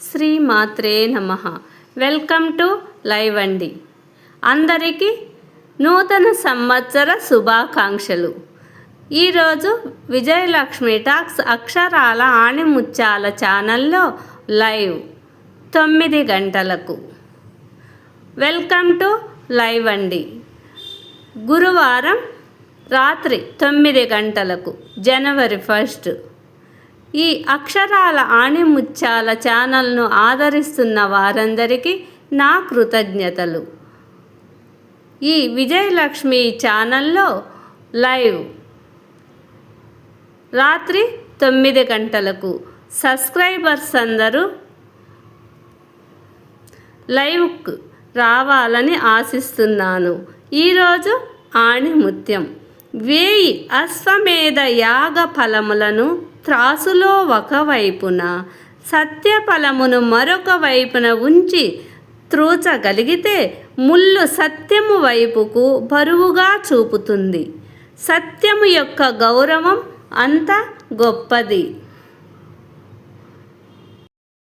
శ్రీ మాత్రే నమః. Welcome to live అండి. అందరికీ నూతన సంవత్సర శుభాకాంక్షలు. ఈరోజు విజయలక్ష్మి టాక్స్ అక్షరాల ఆణిముత్యాల ఛానల్లో లైవ్ 9 గంటలకు. వెల్కమ్ టు లైవ్ అండి. గురువారం రాత్రి 9 గంటలకు జనవరి 1. ఈ అక్షరాల ఆణిముత్యాల ఛానల్ను ఆదరిస్తున్న వారందరికీ నా కృతజ్ఞతలు. ఈ విజయలక్ష్మి ఛానల్లో లైవ్ రాత్రి 9 గంటలకు. సబ్స్క్రైబర్స్ అందరూ లైవ్కు రావాలని ఆశిస్తున్నాను. ఈరోజు ఆణిముత్యం. 1000 అశ్వమేధ యాగ ఫలములను త్రాసులో ఒకవైపున, సత్యఫలమును మరొక వైపున ఉంచి త్రూచగలిగితే ముళ్ళు సత్యము వైపుకు బరువుగా చూపుతుంది. సత్యము యొక్క గౌరవం అంత గొప్పది.